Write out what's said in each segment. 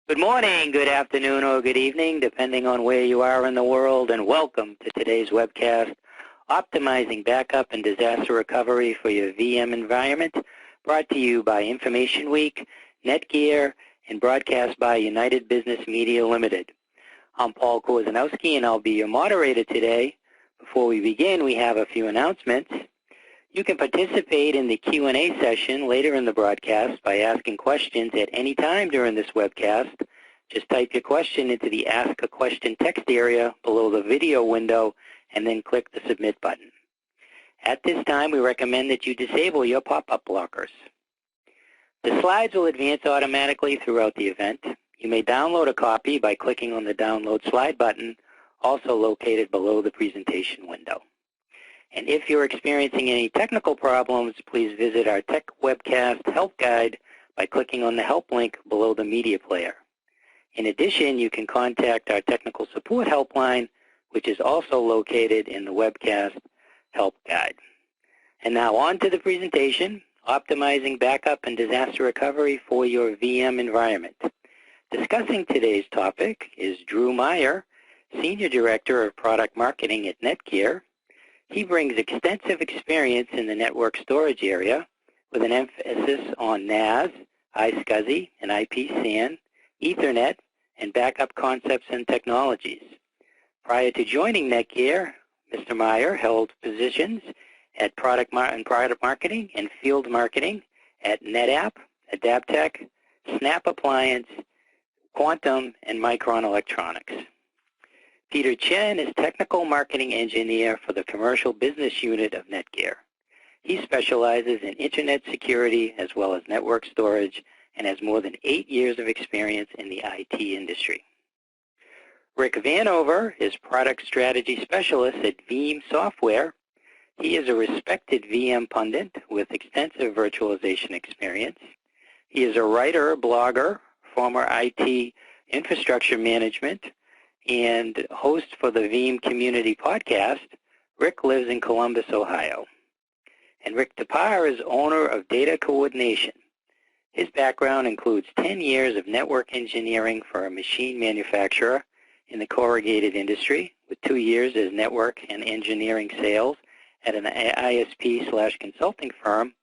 Good morning, good afternoon, or good evening, depending on where you are in the world, and welcome to today's webcast, Optimizing Backup and Disaster Recovery for Your VM Environment, brought to you by Information Week, NETGEAR, and broadcast by United Business Media Limited. I'm Paul Korzanowski, and I'll be your moderator today. Before we begin, we have a few announcements. You can participate in the Q&A session later in the broadcast by asking questions at any time during this webcast. Just type your question into the Ask a Question text area below the video window and then click the Submit button. At this time, we recommend that you disable your pop-up blockers. The slides will advance automatically throughout the event. You may download a copy by clicking on the Download Slide button, also located below the presentation window. And if you're experiencing any technical problems, please visit our Tech Webcast Help Guide by clicking on the Help link below the media player. In addition, you can contact our Technical Support Helpline, which is also located in the Webcast Help Guide. And now on to the presentation, Optimizing Backup and Disaster Recovery for Your VM Environment. Discussing today's topic is Drew Meyer, Senior Director of Product Marketing at NETGEAR. He brings extensive experience in the network storage area with an emphasis on NAS, iSCSI, and IPSAN, Ethernet, and backup concepts and technologies. Prior to joining NETGEAR, Mr. Meyer held positions at product marketing and field marketing at NetApp, Adaptec, Snap Appliance, Quantum, and Micron Electronics. Peter Chen is Technical Marketing Engineer for the Commercial Business Unit of NETGEAR. He specializes in Internet security as well as network storage and has more than 8 years of experience in the IT industry. Rick Vanover is Product Strategy Specialist at Veeam Software. He is a respected VM pundit with extensive virtualization experience. He is a writer, blogger, former IT infrastructure management, and host for the Veeam Community Podcast. Rick lives in Columbus, Ohio. And Rick Tapar is owner of Data Coordination. His background includes 10 years of network engineering for a machine manufacturer in the corrugated industry, with 2 years as network and engineering sales at an ISP/consulting firm.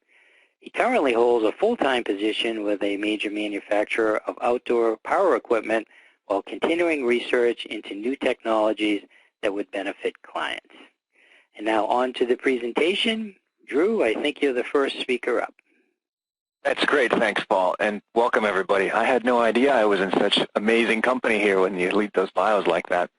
He currently holds a full-time position with a major manufacturer of outdoor power equipment while continuing research into new technologies that would benefit clients. And now on to the presentation. Drew, I think you're the first speaker up. That's great. Thanks, Paul. And welcome, everybody. I had no idea I was in such amazing company here when you lead those bios like that.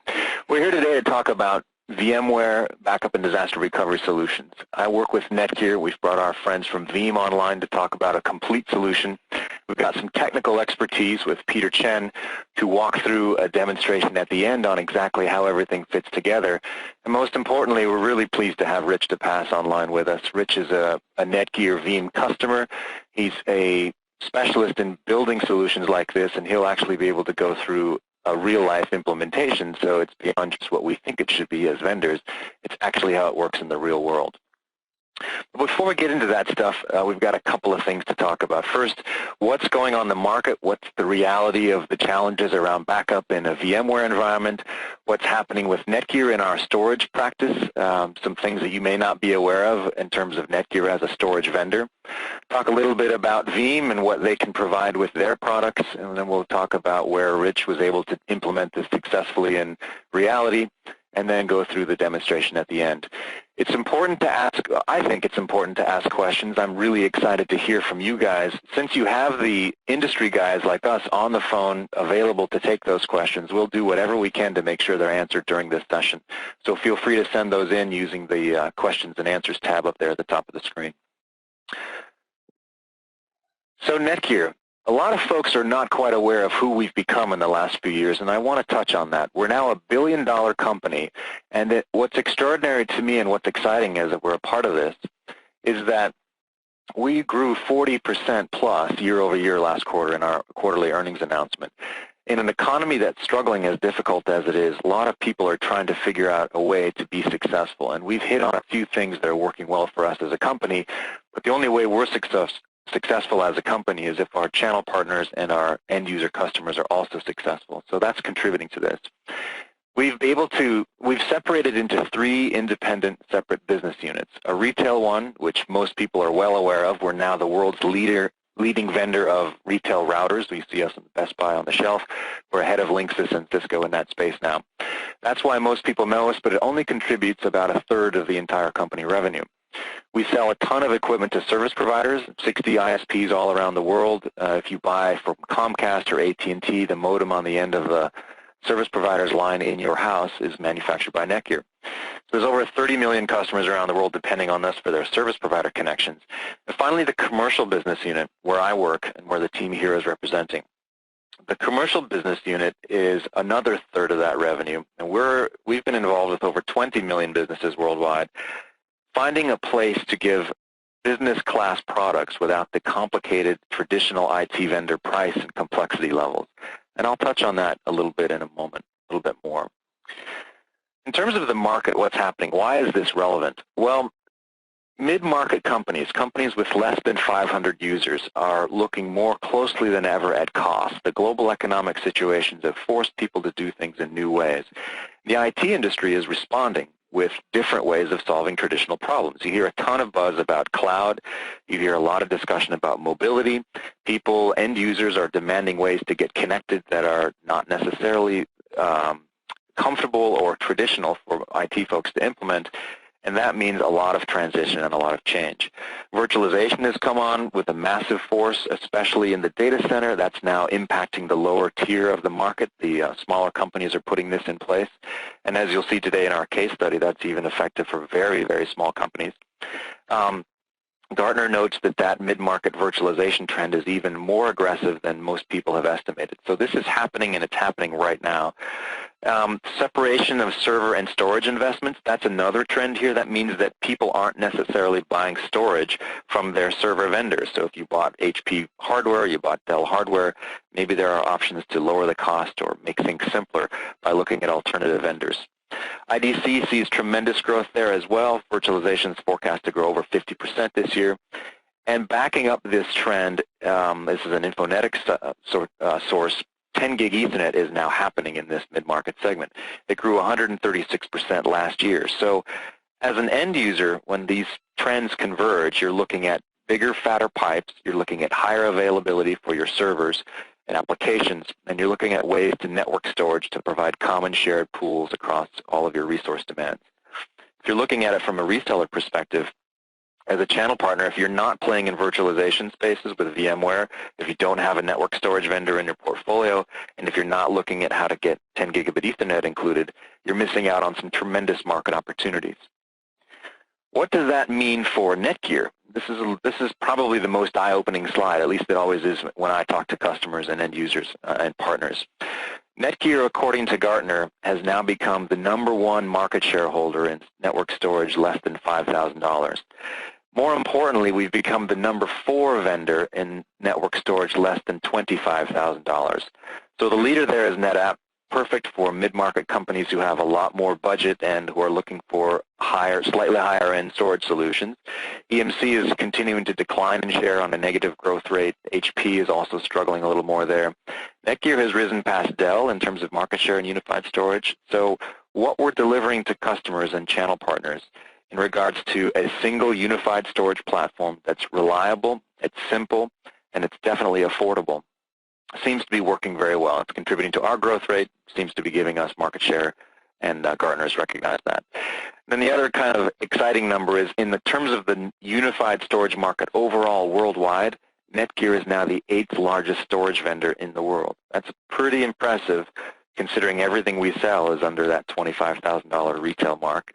We're here today to talk about VMware Backup and Disaster Recovery Solutions. I work with NETGEAR. We've brought our friends from Veeam online to talk about a complete solution. We've got some technical expertise with Peter Chen to walk through a demonstration at the end on exactly how everything fits together. And most importantly, we're really pleased to have Rich DePass online with us. Rich is a NETGEAR Veeam customer. He's a specialist in building solutions like this, and he'll actually be able to go through a real-life implementation, so it's beyond just what we think it should be as vendors. It's actually how it works in the real world. But before we get into that stuff, we've got a couple of things to talk about. First, what's going on in the market? What's the reality of the challenges around backup in a VMware environment? What's happening with NETGEAR in our storage practice? Some things that you may not be aware of in terms of NETGEAR as a storage vendor. Talk a little bit about Veeam and what they can provide with their products, and then we'll talk about where Rich was able to implement this successfully in reality, and then go through the demonstration at the end. It's important to ask, I think it's important to ask questions. I'm really excited to hear from you guys. Since you have the industry guys like us on the phone available to take those questions, we'll do whatever we can to make sure they're answered during this session. So feel free to send those in using the questions and answers tab up there at the top of the screen. So NETGEAR. A lot of folks are not quite aware of who we've become in the last few years, and I want to touch on that. We're now a billion-dollar company, and what's extraordinary to me and what's exciting is that we're a part of this is that we grew 40% plus year over year last quarter in our quarterly earnings announcement. In an economy that's struggling as difficult as it is, a lot of people are trying to figure out a way to be successful, and we've hit on a few things that are working well for us as a company, but the only way we're successful as a company is if our channel partners and our end user customers are also successful. So that's contributing to this. We've separated into 3 independent separate business units. A retail one, which most people are well aware of. We're now the world's leading vendor of retail routers. We see us in Best Buy on the shelf. We're ahead of Linksys and Cisco in that space now. That's why most people know us, but it only contributes about 1/3 of the entire company revenue. We sell a ton of equipment to service providers, 60 ISPs all around the world. If you buy from Comcast or AT&T, the modem on the end of the service provider's line in your house is manufactured by NETGEAR. So there's over 30 million customers around the world depending on us for their service provider connections. And finally, the commercial business unit, where I work and where the team here is representing. The commercial business unit is another 1/3 of that revenue, and we've been involved with over 20 million businesses worldwide, finding a place to give business-class products without the complicated traditional IT vendor price and complexity levels. And I'll touch on that a little bit in a moment, a little bit more. In terms of the market, what's happening? Why is this relevant? Well, mid-market companies with less than 500 users, are looking more closely than ever at cost. The global economic situations have forced people to do things in new ways. The IT industry is responding with different ways of solving traditional problems. You hear a ton of buzz about cloud. You hear a lot of discussion about mobility. People, end users, are demanding ways to get connected that are not necessarily comfortable or traditional for IT folks to implement, and that means a lot of transition and a lot of change. Virtualization has come on with a massive force, especially in the data center. That's now impacting the lower tier of the market. The smaller companies are putting this in place. And as you'll see today in our case study, that's even effective for very, very small companies. Gartner notes that mid-market virtualization trend is even more aggressive than most people have estimated. So this is happening, and it's happening right now. Separation of server and storage investments, that's another trend here. That means that people aren't necessarily buying storage from their server vendors. So if you bought HP hardware, you bought Dell hardware, maybe there are options to lower the cost or make things simpler by looking at alternative vendors. IDC sees tremendous growth there as well. Virtualization is forecast to grow over 50% this year. And backing up this trend, this is an Infonetics source, 10 gig Ethernet is now happening in this mid-market segment. It grew 136% last year. So as an end user, when these trends converge, you're looking at bigger, fatter pipes, you're looking at higher availability for your servers and applications, and you're looking at ways to network storage to provide common shared pools across all of your resource demands. If you're looking at it from a reseller perspective, as a channel partner, if you're not playing in virtualization spaces with VMware, if you don't have a network storage vendor in your portfolio, and if you're not looking at how to get 10 gigabit Ethernet included, you're missing out on some tremendous market opportunities. What does that mean for NETGEAR? This is probably the most eye-opening slide, at least it always is when I talk to customers and end users and partners. NETGEAR, according to Gartner, has now become the #1 market shareholder in network storage less than $5,000. More importantly, we've become the #4 vendor in network storage less than $25,000. So the leader there is NetApp, perfect for mid-market companies who have a lot more budget and who are looking for slightly higher-end storage solutions. EMC is continuing to decline in share on a negative growth rate. HP is also struggling a little more there. NETGEAR has risen past Dell in terms of market share in unified storage. So what we're delivering to customers and channel partners in regards to a single unified storage platform that's reliable, it's simple, and it's definitely affordable, seems to be working very well. It's contributing to our growth rate, seems to be giving us market share, and Gartner's recognized that. Then the other kind of exciting number is in the terms of the unified storage market overall worldwide, NETGEAR is now the 8th largest storage vendor in the world. That's pretty impressive considering everything we sell is under that $25,000 retail mark,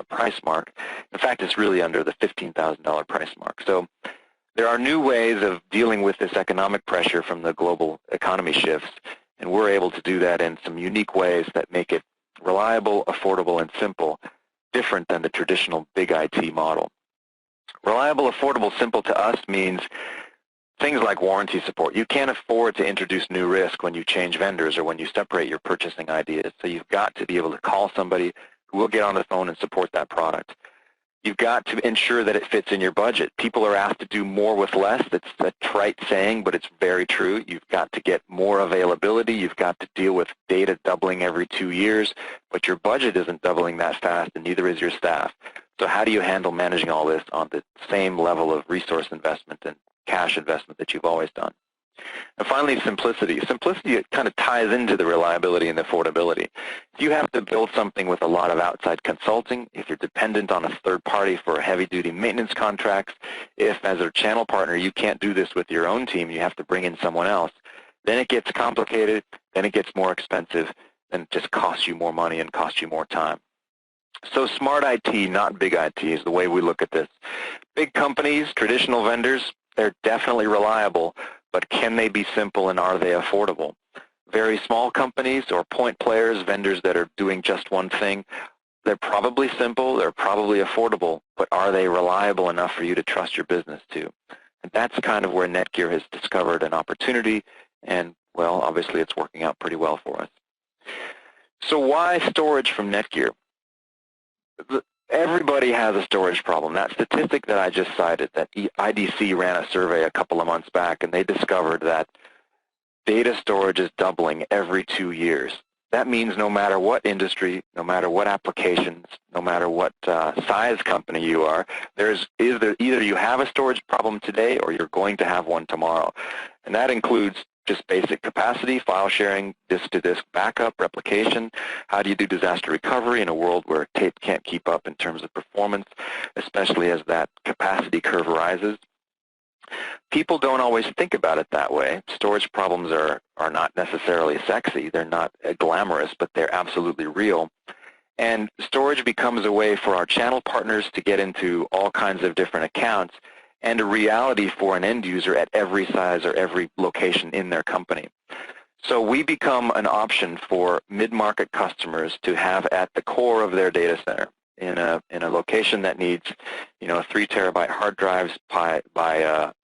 price mark. In fact, it's really under the $15,000 price mark. So there are new ways of dealing with this economic pressure from the global economy shifts, and we're able to do that in some unique ways that make it reliable, affordable, and simple, different than the traditional big IT model. Reliable, affordable, simple to us means things like warranty support. You can't afford to introduce new risk when you change vendors or when you separate your purchasing ideas, so you've got to be able to call somebody who will get on the phone and support that product. You've got to ensure that it fits in your budget. People are asked to do more with less. That's a trite saying, but it's very true. You've got to get more availability. You've got to deal with data doubling every 2 years, but your budget isn't doubling that fast, and neither is your staff. So how do you handle managing all this on the same level of resource investment and cash investment that you've always done? And finally, simplicity. Simplicity kind of ties into the reliability and affordability. If you have to build something with a lot of outside consulting, if you're dependent on a third party for heavy-duty maintenance contracts, if as a channel partner you can't do this with your own team, you have to bring in someone else, then it gets complicated, then it gets more expensive, and it just costs you more money and costs you more time. So smart IT, not big IT, is the way we look at this. Big companies, traditional vendors, they're definitely reliable, but can they be simple and are they affordable? Very small companies or point players, vendors that are doing just one thing, they're probably simple, they're probably affordable, but are they reliable enough for you to trust your business to? And that's kind of where NETGEAR has discovered an opportunity, and, well, obviously it's working out pretty well for us. So why storage from NETGEAR? Everybody has a storage problem. That statistic that I just cited, that IDC ran a survey a couple of months back, and they discovered that data storage is doubling every 2 years. That means no matter what industry, no matter what applications, no matter what size company you are, either you have a storage problem today or you're going to have one tomorrow. And that includes just basic capacity, file sharing, disk-to-disk backup, replication. How do you do disaster recovery in a world where tape can't keep up in terms of performance, especially as that capacity curve rises? People don't always think about it that way. Storage problems are not necessarily sexy. They're not glamorous, but they're absolutely real. And storage becomes a way for our channel partners to get into all kinds of different accounts, and a reality for an end user at every size or every location in their company. So we become an option for mid-market customers to have at the core of their data center in a location that needs, 3 terabyte hard drives by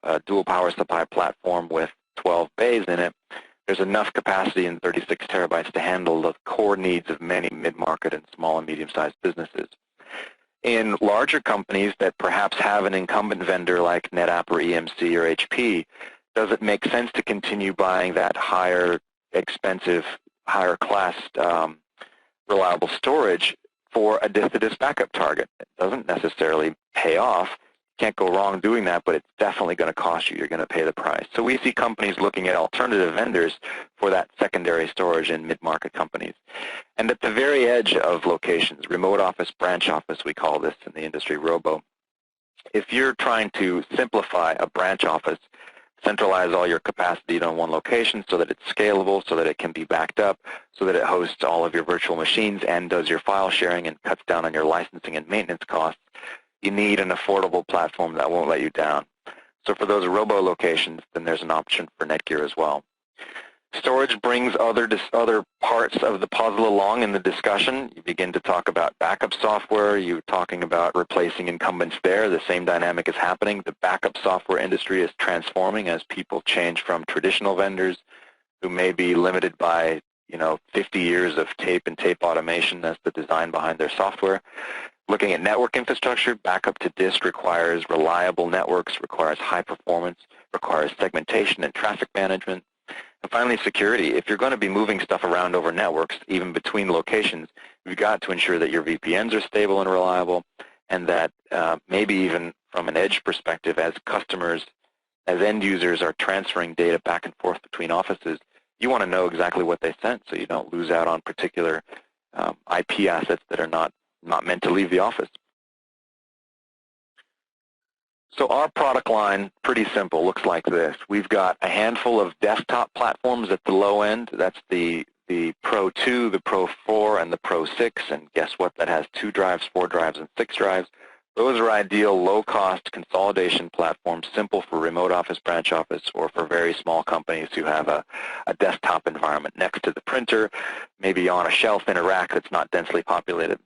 a dual power supply platform with 12 bays in it. There's enough capacity in 36 terabytes to handle the core needs of many mid-market and small and medium-sized businesses. In larger companies that perhaps have an incumbent vendor like NetApp or EMC or HP, does it make sense to continue buying that higher expensive, higher class reliable storage for a disk-to-disk backup target? It doesn't necessarily pay off. Can't go wrong doing that, but it's definitely going to cost you. You're going to pay the price. So we see companies looking at alternative vendors for that secondary storage in mid-market companies. And at the very edge of locations, remote office, branch office, we call this in the industry robo. If you're trying to simplify a branch office, centralize all your capacity on one location so that it's scalable, so that it can be backed up, so that it hosts all of your virtual machines and does your file sharing and cuts down on your licensing and maintenance costs, you need an affordable platform that won't let you down. So for those robo locations, then there's an option for NETGEAR as well. Storage brings other parts of the puzzle along in the discussion. You begin to talk about backup software. You're talking about replacing incumbents there. The same dynamic is happening. The backup software industry is transforming as people change from traditional vendors who may be limited by 50 years of tape and tape automation as the design behind their software. Looking at network infrastructure, backup to disk requires reliable networks, requires high performance, requires segmentation and traffic management. And finally, security. If you're going to be moving stuff around over networks, even between locations, you've got to ensure that your VPNs are stable and reliable, and that maybe even from an edge perspective, as customers, as end users are transferring data back and forth between offices, you want to know exactly what they sent so you don't lose out on particular IP assets that are not meant to leave the office. So our product line, pretty simple, looks like this. We've got a handful of desktop platforms at the low end. That's the Pro 2, the Pro 4, and the Pro 6. And guess what? That has 2 drives, 4 drives, and 6 drives. Those are ideal low-cost consolidation platforms, simple for remote office, branch office, or for very small companies who have a desktop environment next to the printer, maybe on a shelf in a rack that's not densely populated.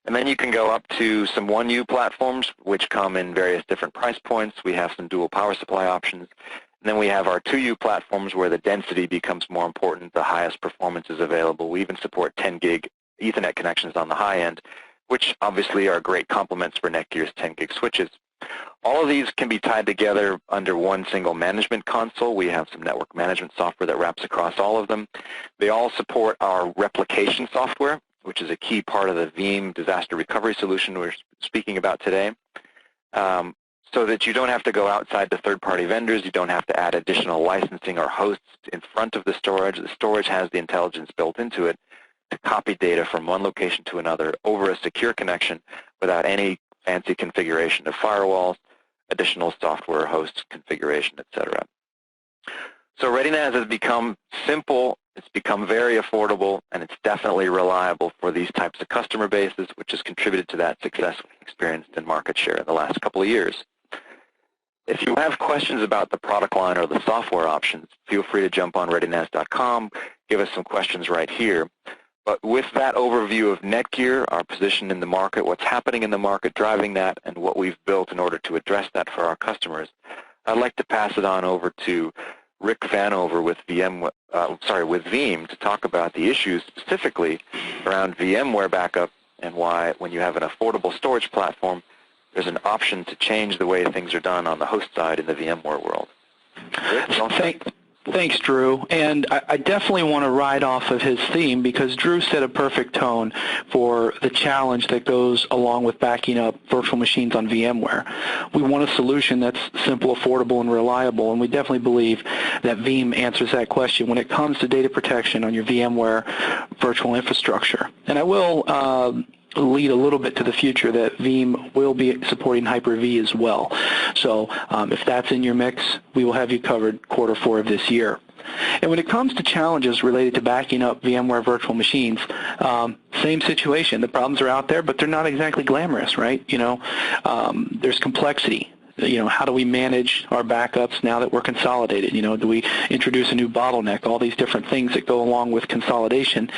And then you can go up to some 1U platforms, which come in various different price points. We have some dual power supply options. And then we have our 2U platforms where the density becomes more important, the highest performance is available. We even support 10 gig Ethernet connections on the high end, which obviously are great complements for NETGEAR's 10 gig switches. All of these can be tied together under one single management console. We have some network management software that wraps across all of them. They all support our replication software, which is a key part of the Veeam disaster recovery solution we're speaking about today, so that you don't have to go outside to third-party vendors. You don't have to add additional licensing or hosts in front of the storage. The storage has the intelligence built into it to copy data from one location to another over a secure connection without any fancy configuration of firewalls, additional software host configuration, etc. So ReadyNAS has become simple, it's become very affordable, and it's definitely reliable for these types of customer bases, which has contributed to that success we've experienced in market share in the last couple of years. If you have questions about the product line or the software options, feel free to jump on ReadyNAS.com, give us some questions right here. But with that overview of NETGEAR, our position in the market, what's happening in the market driving that, and what we've built in order to address that for our customers, I'd like to pass it on over to Rick Vanover with Veeam to talk about the issues specifically around VMware Backup and why, when you have an affordable storage platform, there's an option to change the way things are done on the host side in the VMware world. Rick, Thanks, Drew. And I definitely want to ride off of his theme because Drew set a perfect tone for the challenge that goes along with backing up virtual machines on VMware. We want a solution that's simple, affordable, and reliable, and we definitely believe that Veeam answers that question when it comes to data protection on your VMware virtual infrastructure. And I will lead a little bit to the future that Veeam will be supporting Hyper-V as well. So if that's in your mix, we will have you covered Q4 of this year. And when it comes to challenges related to backing up VMware virtual machines, same situation. The problems are out there, but they're not exactly glamorous, right? There's complexity. How do we manage our backups now that we're consolidated? Do we introduce a new bottleneck? All these different things that go along with consolidation.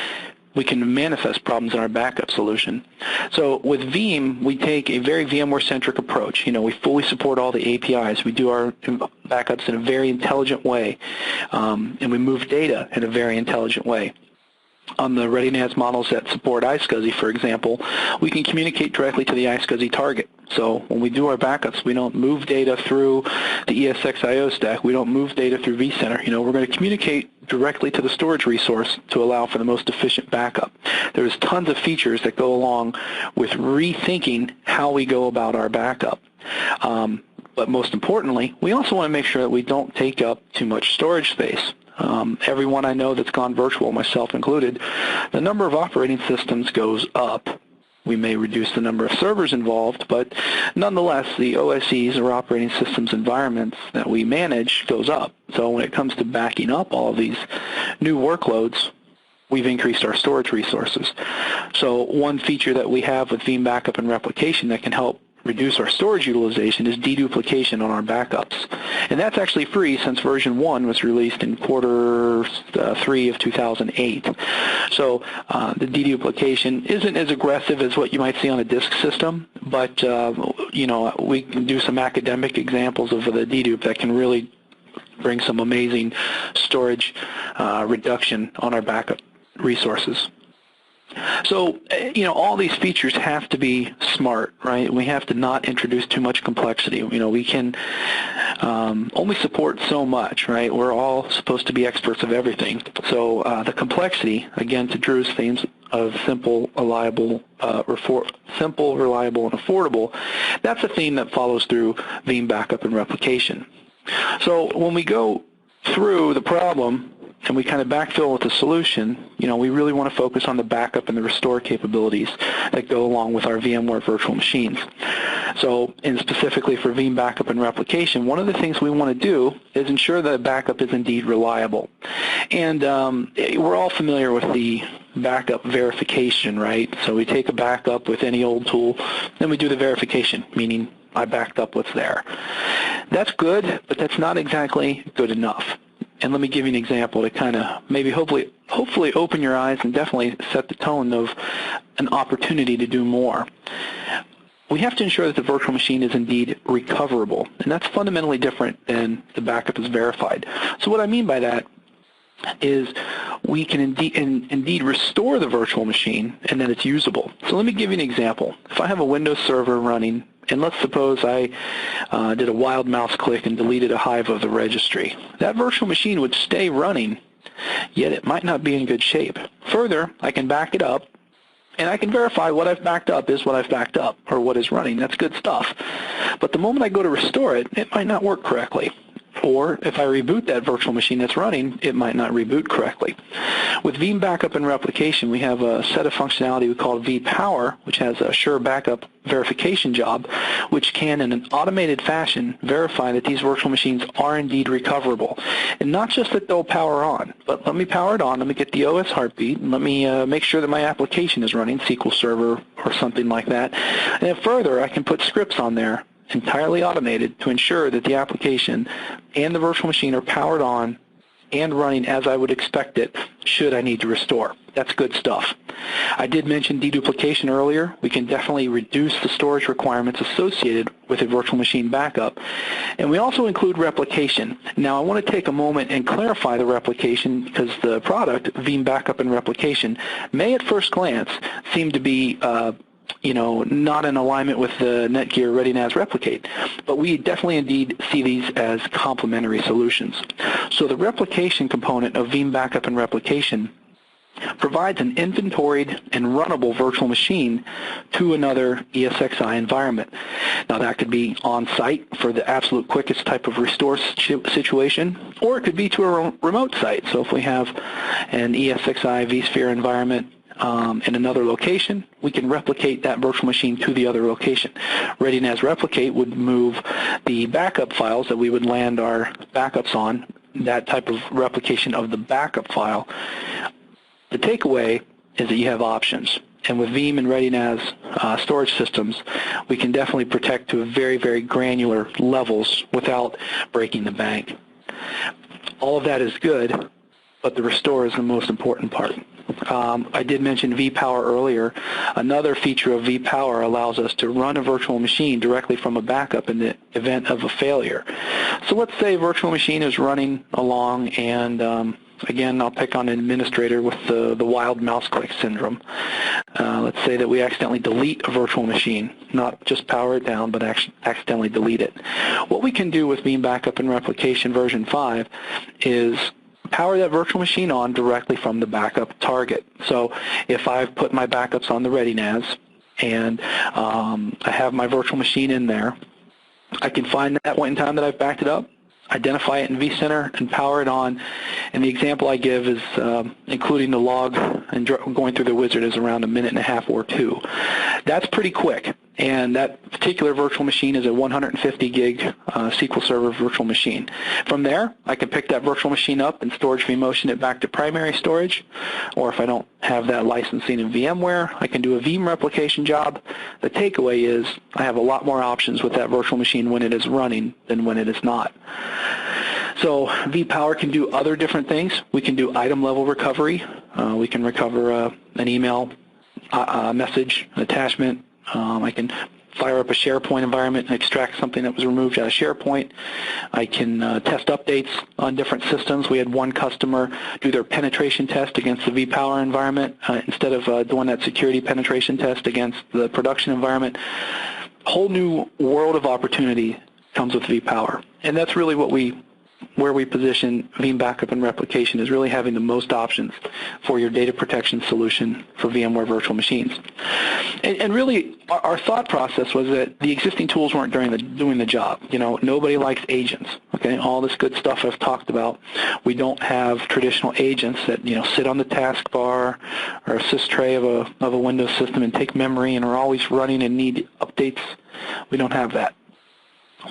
We can manifest problems in our backup solution. So with Veeam, we take a very VMware-centric approach. We fully support all the APIs. We do our backups in a very intelligent way, and we move data in a very intelligent way. On the ReadyNAS models that support iSCSI, for example, we can communicate directly to the iSCSI target. So when we do our backups, we don't move data through the ESXi stack. We don't move data through vCenter. We're going to communicate directly to the storage resource to allow for the most efficient backup. There's tons of features that go along with rethinking how we go about our backup. But most importantly, we also want to make sure that we don't take up too much storage space. Everyone I know that's gone virtual, myself included, the number of operating systems goes up. We may reduce the number of servers involved, but nonetheless, the OSEs, or operating systems environments, that we manage goes up. So when it comes to backing up all of these new workloads, we've increased our storage resources. So one feature that we have with Veeam Backup and Replication that can help reduce our storage utilization is deduplication on our backups. And that's actually free since version 1 was released in Q3 of 2008. So the deduplication isn't as aggressive as what you might see on a disk system, but we can do some academic examples of the dedupe that can really bring some amazing storage reduction on our backup resources. So, all these features have to be smart, right? We have to not introduce too much complexity. We can only support so much, right? We're all supposed to be experts of everything. So the complexity, again, to Drew's themes of simple, reliable, and affordable, that's a theme that follows through Veeam Backup and Replication. So when we go through the problem, and we kind of backfill with the solution, we really want to focus on the backup and the restore capabilities that go along with our VMware virtual machines. So, and specifically for Veeam Backup and Replication, one of the things we want to do is ensure that a backup is indeed reliable. And we're all familiar with the backup verification, right? So we take a backup with any old tool, then we do the verification, meaning I backed up what's there. That's good, but that's not exactly good enough. And let me give you an example to kind of maybe hopefully open your eyes and definitely set the tone of an opportunity to do more. We have to ensure that the virtual machine is indeed recoverable, and that's fundamentally different than the backup is verified. So what I mean by that is we can indeed restore the virtual machine, and then it's usable. So let me give you an example. If I have a Windows server running, and let's suppose I did a wild mouse click and deleted a hive of the registry, that virtual machine would stay running, yet it might not be in good shape. Further, I can back it up, and I can verify what I've backed up is what I've backed up, or what is running. That's good stuff. But the moment I go to restore it, it might not work correctly. Or if I reboot that virtual machine that's running, it might not reboot correctly. With Veeam Backup and Replication, we have a set of functionality we call vPower, which has a sure backup verification job, which can, in an automated fashion, verify that these virtual machines are indeed recoverable. And not just that they'll power on, but let me power it on, let me get the OS heartbeat, and let me make sure that my application is running, SQL Server or something like that. And then further, I can put scripts on there, entirely automated, to ensure that the application and the virtual machine are powered on and running as I would expect it should I need to restore. That's good stuff. I did mention deduplication earlier. We can definitely reduce the storage requirements associated with a virtual machine backup. And we also include replication. Now, I want to take a moment and clarify the replication, because the product, Veeam Backup and Replication, may at first glance seem to be not in alignment with the NETGEAR ReadyNAS Replicate, but we definitely indeed see these as complementary solutions. So the replication component of Veeam Backup and Replication provides an inventoried and runnable virtual machine to another ESXi environment. Now, that could be on-site for the absolute quickest type of restore situation, or it could be to a remote site. So if we have an ESXi vSphere environment in another location, we can replicate that virtual machine to the other location. ReadyNAS Replicate would move the backup files that we would land our backups on, that type of replication of the backup file. The takeaway is that you have options. And with Veeam and ReadyNAS storage systems, we can definitely protect to very, very granular levels without breaking the bank. All of that is good, but the restore is the most important part. I did mention vPower earlier. Another feature of vPower allows us to run a virtual machine directly from a backup in the event of a failure. So let's say a virtual machine is running along, and again, I'll pick on an administrator with the wild mouse click syndrome. Let's say that we accidentally delete a virtual machine, not just power it down, but accidentally delete it. What we can do with Veeam Backup and Replication version 5 is power that virtual machine on directly from the backup target. So if I've put my backups on the ReadyNAS and I have my virtual machine in there, I can find that point in time that I've backed it up, identify it in vCenter, and power it on. And the example I give is including the log and going through the wizard is around 1.5 minutes or 2. That's pretty quick. And that particular virtual machine is a 150 gig SQL Server virtual machine. From there, I can pick that virtual machine up and storage vMotion it back to primary storage. Or if I don't have that licensing in VMware, I can do a Veeam replication job. The takeaway is I have a lot more options with that virtual machine when it is running than when it is not. So vPower can do other different things. We can do item level recovery. We can recover an email, message, an attachment. I can fire up a SharePoint environment and extract something that was removed out of SharePoint. I can test updates on different systems. We had one customer do their penetration test against the vPower environment instead of doing that security penetration test against the production environment. A whole new world of opportunity comes with vPower. And that's really where we position Veeam Backup and Replication, is really having the most options for your data protection solution for VMware virtual machines. And really, our thought process was that the existing tools weren't doing the job. Nobody likes agents. Okay, all this good stuff I've talked about. We don't have traditional agents that sit on the taskbar or a sys-tray of a Windows system and take memory and are always running and need updates. We don't have that.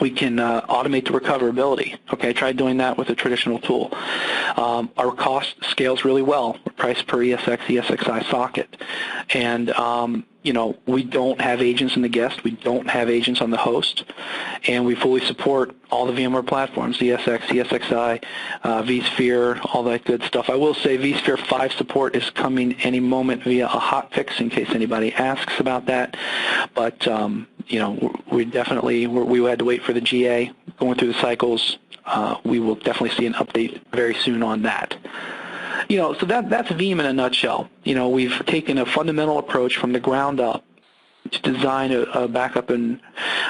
We can automate the recoverability. Okay, I tried doing that with a traditional tool. Our cost scales really well. We're priced per ESXi socket. And, we don't have agents in the guest. We don't have agents on the host. And we fully support all the VMware platforms, ESX, ESXi, vSphere, all that good stuff. I will say vSphere 5 support is coming any moment via a hotfix in case anybody asks about that. But, we definitely, we had to wait for the GA, going through the cycles. We will definitely see an update very soon on that. So that's Veeam in a nutshell. We've taken a fundamental approach from the ground up to design a backup and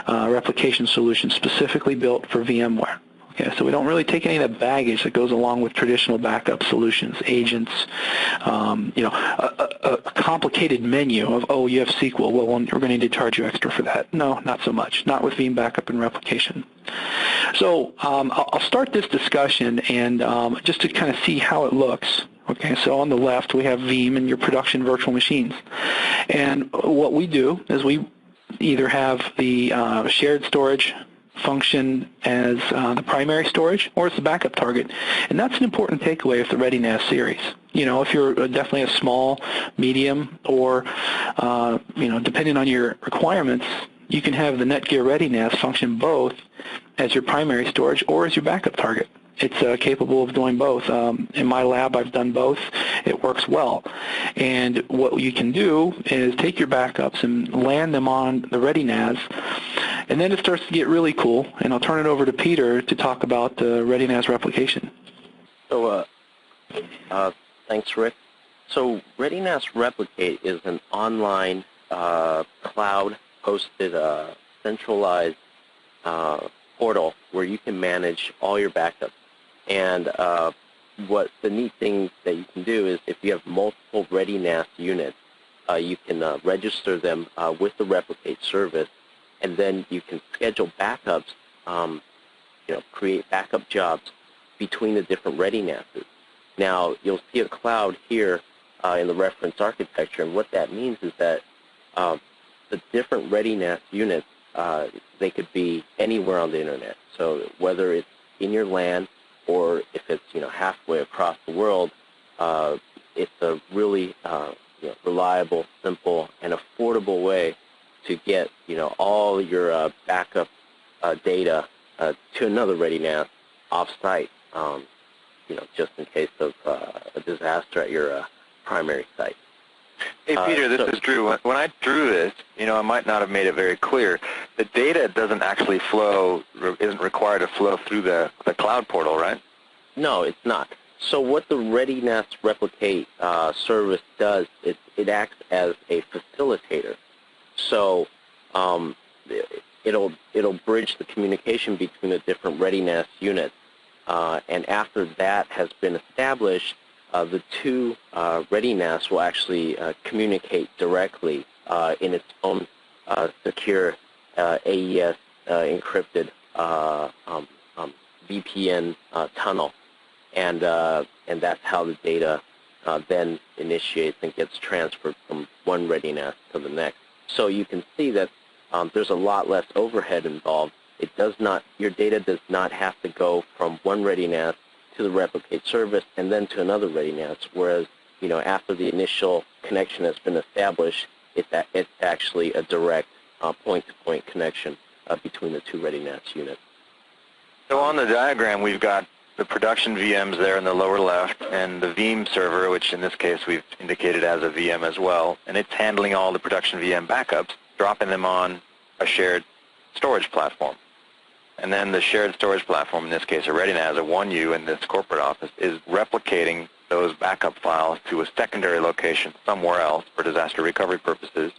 replication solution specifically built for VMware. Okay, so we don't really take any of the baggage that goes along with traditional backup solutions, agents, a complicated menu of, oh, you have SQL, well, we're going to need to charge you extra for that. No, not so much, not with Veeam Backup and Replication. So I'll start this discussion and just to kind of see how it looks. Okay, so on the left we have Veeam and your production virtual machines. And what we do is we either have the shared storage function as the primary storage, or it's the backup target. And that's an important takeaway of the ReadyNAS series. If you're definitely a small, medium, or, depending on your requirements, you can have the NETGEAR ReadyNAS function both as your primary storage or as your backup target. It's capable of doing both. In my lab, I've done both. It works well. And what you can do is take your backups and land them on the ReadyNAS, and then it starts to get really cool. And I'll turn it over to Peter to talk about the ReadyNAS replication. So, thanks, Rick. So, ReadyNAS Replicate is an online, cloud-hosted, centralized portal where you can manage all your backups. And what the neat thing that you can do is if you have multiple ReadyNAS units, you can register them with the Replicate service, and then you can schedule backups, create backup jobs between the different ReadyNASs. Now, you'll see a cloud here in the reference architecture, and what that means is that the different ReadyNAS units, they could be anywhere on the internet. So whether it's in your LAN or if it's halfway across the world, it's a really reliable, simple, and affordable way to get all your backup data to another ReadyNAS offsite, just in case of a disaster at your primary site. Hey, Peter, this is Drew. When I drew this, I might not have made it very clear. The data doesn't actually flow, isn't required to flow through the cloud portal, right? No, it's not. So what the ReadyNAS Replicate service does is it acts as a facilitator. So it'll bridge the communication between the different ReadyNAS units. And after that has been established, the two ReadyNAS will actually communicate directly in its own secure AES encrypted VPN tunnel, and that's how the data then initiates and gets transferred from one ReadyNAS to the next. So you can see that there's a lot less overhead involved. Your data does not have to go from one ReadyNAS to the Replicate service and then to another ReadyNAS, whereas after the initial connection has been established, it's actually a direct point-to-point connection between the two ReadyNAS units. So on the diagram, we've got the production VMs there in the lower left, and the Veeam server, which in this case we've indicated as a VM as well, and it's handling all the production VM backups, dropping them on a shared storage platform. And then the shared storage platform, in this case a ReadyNAS, a 1U in this corporate office, is replicating those backup files to a secondary location somewhere else for disaster recovery purposes.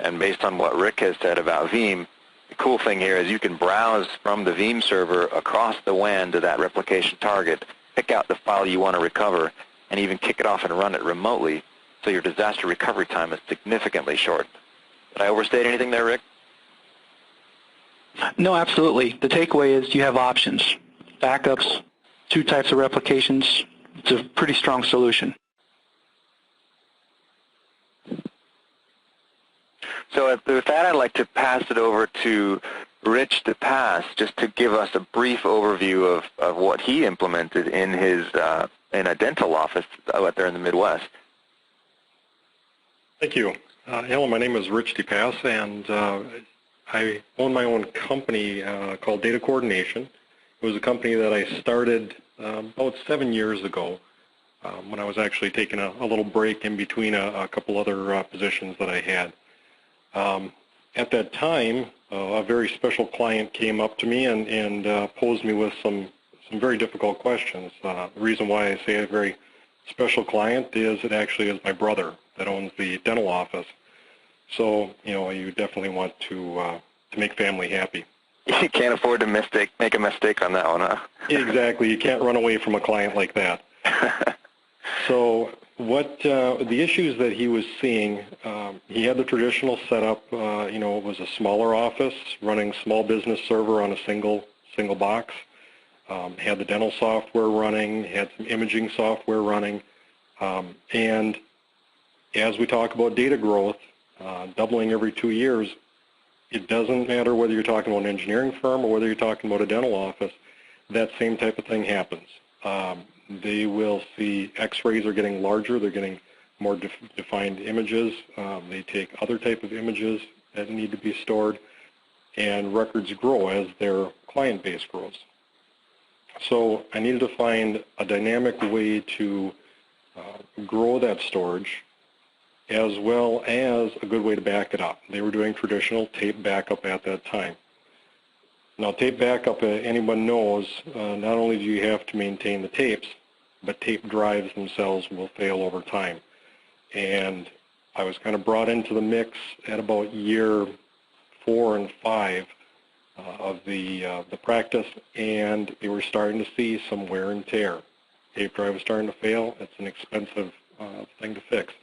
And based on what Rick has said about Veeam, the cool thing here is you can browse from the Veeam server across the WAN to that replication target, pick out the file you want to recover, and even kick it off and run it remotely, so your disaster recovery time is significantly shortened. Did I overstate anything there, Rick? No, absolutely. The takeaway is you have options. Backups, two types of replications. It's a pretty strong solution. So with that, I'd like to pass it over to Rich DePass just to give us a brief overview of what he implemented in his in a dental office out there in the Midwest. Thank you. Hello, my name is Rich DePass, and I own my own company called Data Coordination. It was a company that I started about 7 years ago when I was actually taking a little break in between a couple other positions that I had. At that time, a very special client came up to me and posed me with some very difficult questions. The reason why I say a very special client is it actually is my brother that owns the dental office. So, you definitely want to make family happy. You can't afford to make a mistake on that one, huh? Exactly. You can't run away from a client like that. So what the issues that he was seeing, he had the traditional setup. It was a smaller office running small business server on a single box. Had the dental software running, had some imaging software running, and as we talk about data growth, doubling every 2 years, it doesn't matter whether you're talking about an engineering firm or whether you're talking about a dental office, that same type of thing happens. They will see x-rays are getting larger, they're getting more defined images, they take other type of images that need to be stored, and records grow as their client base grows. So I needed to find a dynamic way to grow that storage, as well as a good way to back it up. They were doing traditional tape backup at that time. Now, tape backup, anyone knows, not only do you have to maintain the tapes, but tape drives themselves will fail over time. And I was kind of brought into the mix at about year 4 and 5 of the practice, and they were starting to see some wear and tear. Tape drive was starting to fail. It's an expensive thing to fix.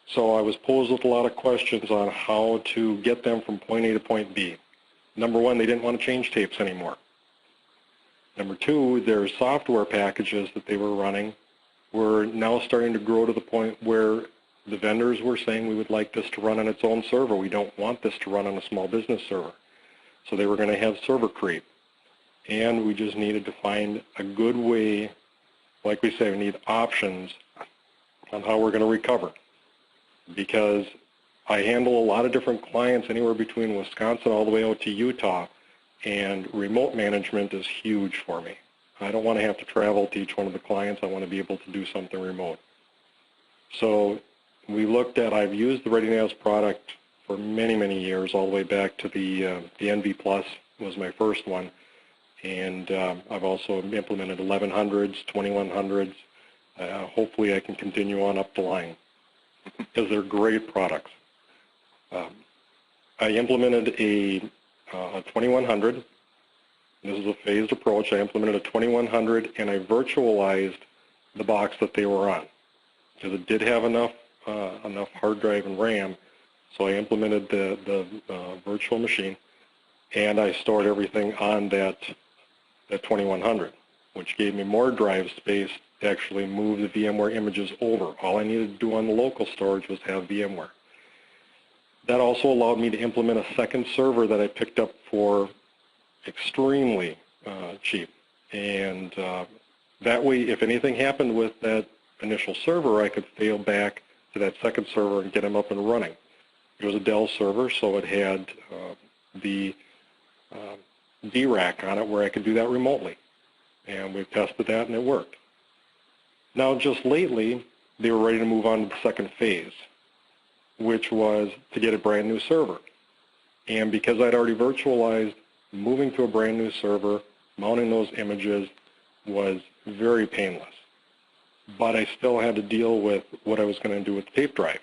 So I was posed with a lot of questions on how to get them from point A to point B. Number one, they didn't want to change tapes anymore. Number two, their software packages that they were running were now starting to grow to the point where the vendors were saying we would like this to run on its own server. We don't want this to run on a small business server. So they were going to have server creep. And we just needed to find a good way, like we say, we need options on how we're going to recover. Because I handle a lot of different clients anywhere between Wisconsin all the way out to Utah, and remote management is huge for me. I don't want to have to travel to each one of the clients. I want to be able to do something remote. So we looked at, I've used the ReadyNAS product for many, many years, all the way back to the NV Plus was my first one. And I've also implemented 1100s, 2100s. Hopefully I can continue on up the line, because they're great products. I implemented a 2100. This is a phased approach. I implemented a 2100, and I virtualized the box that they were on, because it did have enough hard drive and RAM. So I implemented the virtual machine, and I stored everything on that 2100, which gave me more drive space to actually move the VMware images over. All I needed to do on the local storage was have VMware. That also allowed me to implement a second server that I picked up for extremely cheap. And that way, if anything happened with that initial server, I could fail back to that second server and get them up and running. It was a Dell server, so it had the D-rack on it where I could do that remotely. And we tested that, and it worked. Now, just lately, they were ready to move on to the second phase, which was to get a brand new server. And because I'd already virtualized, moving to a brand new server, mounting those images was very painless. But I still had to deal with what I was going to do with the tape drive,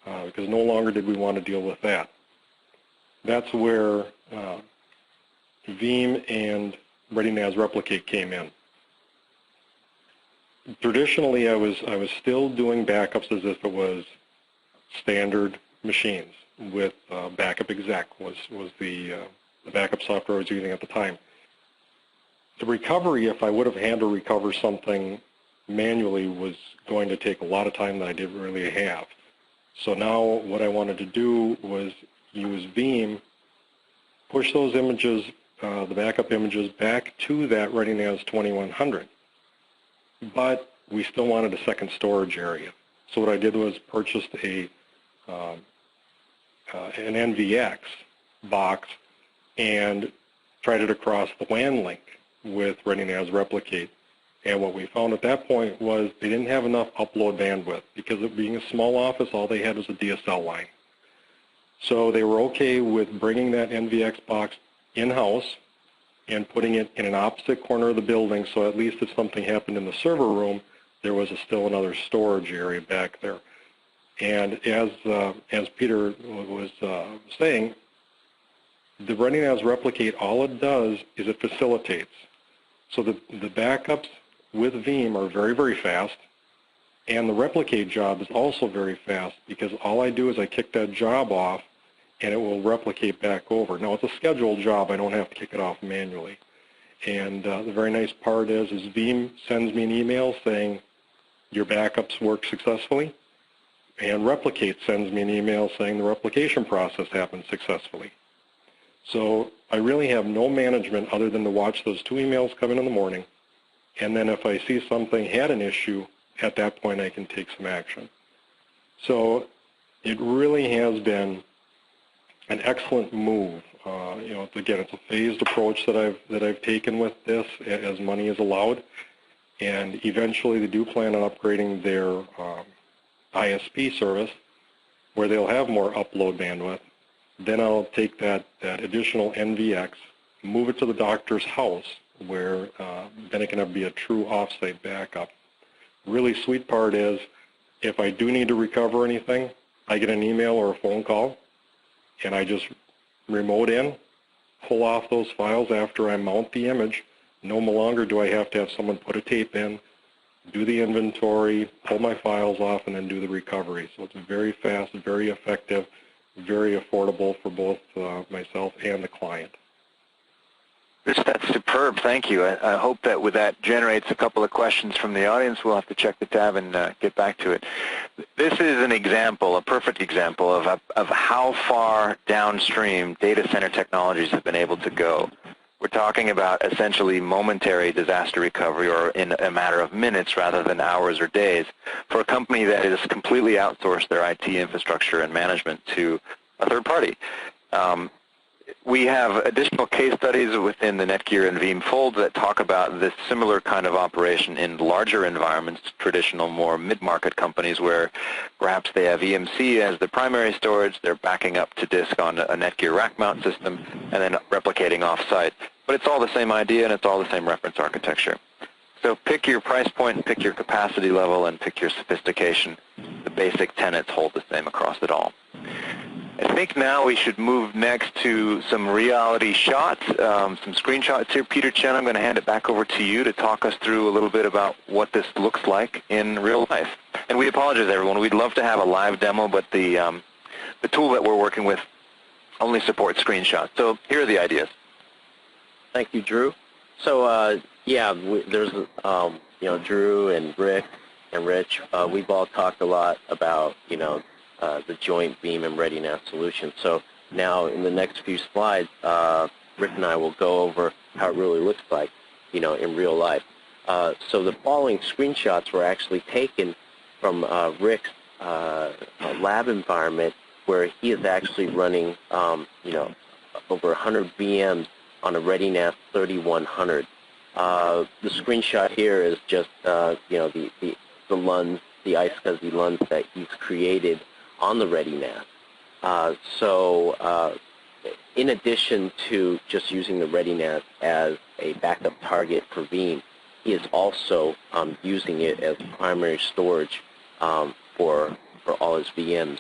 because no longer did we want to deal with that. That's where Veeam and ReadyNAS Replica came in. Traditionally, I was still doing backups as if it was standard machines with Backup Exec was the backup software I was using at the time. The recovery, if I would have had to recover something manually, was going to take a lot of time that I didn't really have. So now what I wanted to do was use Veeam, push those images, the backup images, back to that ReadyNAS 2100. But we still wanted a second storage area. So what I did was purchased an NVX box and tried it across the WAN link with ReadyNAS Replicate. And what we found at that point was they didn't have enough upload bandwidth, because of being a small office, all they had was a DSL line. So they were okay with bringing that NVX box in-house and putting it in an opposite corner of the building, so at least if something happened in the server room, there was still another storage area back there. And as Peter was saying, the ReadyNAS Replicate, all it does is it facilitates. So the backups with Veeam are very, very fast, and the Replicate job is also very fast because all I do is I kick that job off and it will replicate back over. Now it's a scheduled job, I don't have to kick it off manually. And the very nice part is Veeam sends me an email saying your backups work successfully, and Replicate sends me an email saying the replication process happened successfully. So I really have no management other than to watch those 2 emails come in the morning, and then if I see something had an issue, at that point I can take some action. So it really has been an excellent move. You know, again, it's a phased approach that I've taken with this as money is allowed, and eventually they do plan on upgrading their ISP service where they'll have more upload bandwidth. Then I'll take that additional NVX, move it to the doctor's house where then it can be a true offsite backup. Really sweet part is if I do need to recover anything, I get an email or a phone call, and I just remote in, pull off those files after I mount the image. No longer do I have to have someone put a tape in, do the inventory, pull my files off, and then do the recovery. So it's very fast, very effective, very affordable for both myself and the client. Rich, that's superb. Thank you. I hope that with that generates a couple of questions from the audience. We'll have to check the tab and get back to it. This is an example, a perfect example of how far downstream data center technologies have been able to go. We're talking about essentially momentary disaster recovery, or in a matter of minutes rather than hours or days, for a company that has completely outsourced their IT infrastructure and management to a third party. We have additional case studies within the NETGEAR and Veeam fold that talk about this similar kind of operation in larger environments, traditional, more mid-market companies where perhaps they have EMC as the primary storage, they're backing up to disk on a NETGEAR rack mount system, and then replicating off-site. But it's all the same idea, and it's all the same reference architecture. So pick your price point, pick your capacity level, and pick your sophistication. The basic tenets hold the same across it all. I think now we should move next to some reality shots, some screenshots here. Peter Chen, I'm going to hand it back over to you to talk us through a little bit about what this looks like in real life. And we apologize, everyone. We'd love to have a live demo, but the tool that we're working with only supports screenshots. So here are the ideas. Thank you, Drew. So yeah, there's you know, Drew and Rick and Rich. We've all talked a lot about, you know, the joint Veeam and ReadyNAS solution. So now in the next few slides, Rick and I will go over how it really looks like, you know, in real life. So the following screenshots were actually taken from Rick's lab environment, where he is actually running, you know, over 100 VMs on a ReadyNAS 3100. The screenshot here is just, you know, the LUNs, the iSCSI LUNs that he's created on the ReadyNAS. So in addition to just using the ReadyNAS as a backup target for Veeam, he is also using it as primary storage for all his VMs.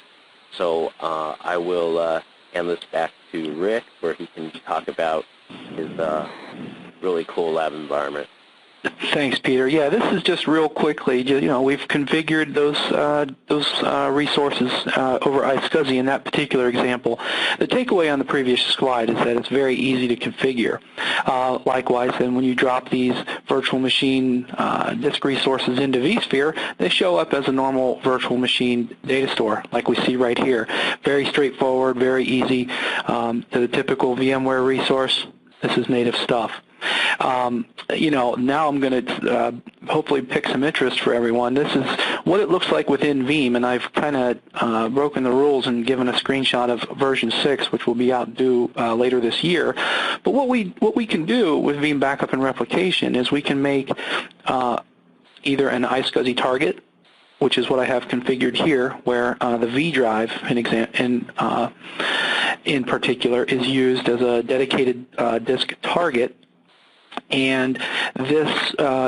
So I will hand this back to Rick, where he can talk about his really cool lab environment. Thanks, Peter. Yeah, this is just real quickly. You know, we've configured those resources over iSCSI in that particular example. The takeaway on the previous slide is that it's very easy to configure. Likewise, then when you drop these virtual machine disk resources into vSphere, they show up as a normal virtual machine data store, like we see right here. Very straightforward, very easy. To the typical VMware resource, this is native stuff. You know, now I'm going to hopefully pick some interest for everyone. This is what it looks like within Veeam, and I've kind of broken the rules and given a screenshot of version 6, which will be out due later this year. But what we can do with Veeam Backup and Replication is we can make either an iSCSI target, which is what I have configured here, where the V drive, in particular, is used as a dedicated disk target. And this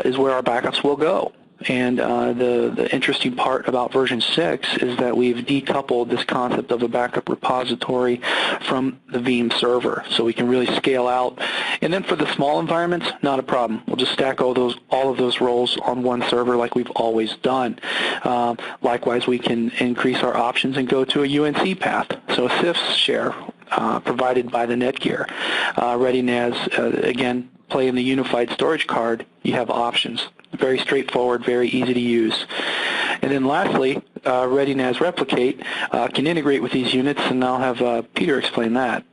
is where our backups will go. And the interesting part about version 6 is that we've decoupled this concept of a backup repository from the Veeam server, so we can really scale out. And then for the small environments, not a problem. We'll just stack all of those roles on one server like we've always done. Likewise, we can increase our options and go to a UNC path, so a CIFS share provided by the NETGEAR. ReadyNAS, again, play in the unified storage card, you have options. Very straightforward, very easy to use. And then lastly, ReadyNAS Replicate can integrate with these units, and I'll have Peter explain that.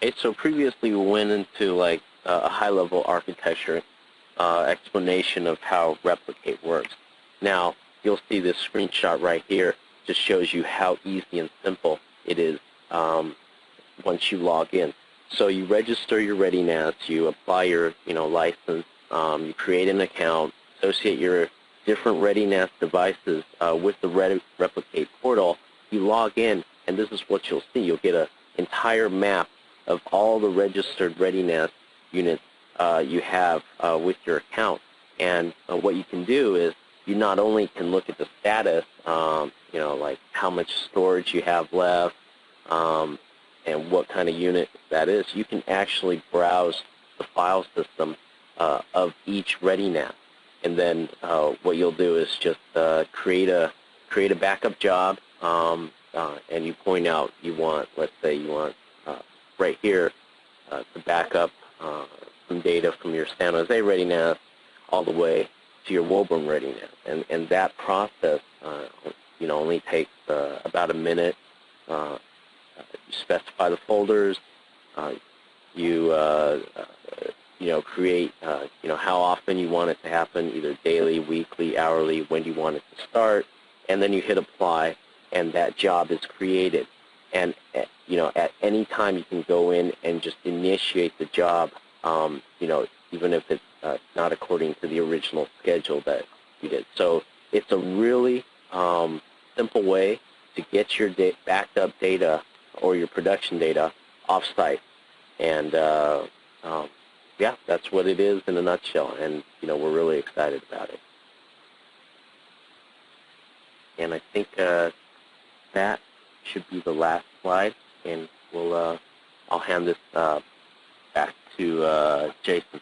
Okay, so previously we went into like a high-level architecture explanation of how Replicate works. Now, you'll see this screenshot right here just shows you how easy and simple it is once you log in. So you register your ReadyNAS, you apply your license, you create an account, associate your different ReadyNAS devices with the Replicate portal, you log in, and this is what you'll see. You'll get an entire map of all the registered ReadyNAS units you have with your account. And what you can do is you not only can look at the status, like how much storage you have left, and what kind of unit that is, you can actually browse the file system of each ReadyNAS. And then what you'll do is just create a backup job, and you point out you want, let's say you want right here to back up some data from your San Jose ReadyNAS all the way to your Woburn ReadyNAS. And that process only takes about a minute. You specify the folders, you create how often you want it to happen, either daily, weekly, hourly, when do you want it to start, and then you hit apply, and that job is created. And at any time you can go in and just initiate the job, even if it's not according to the original schedule that you did. So it's a really simple way to get your backed up data or your production data off-site. And yeah, that's what it is in a nutshell, and we're really excited about it. And I think that should be the last slide, and I'll hand this back to Jason.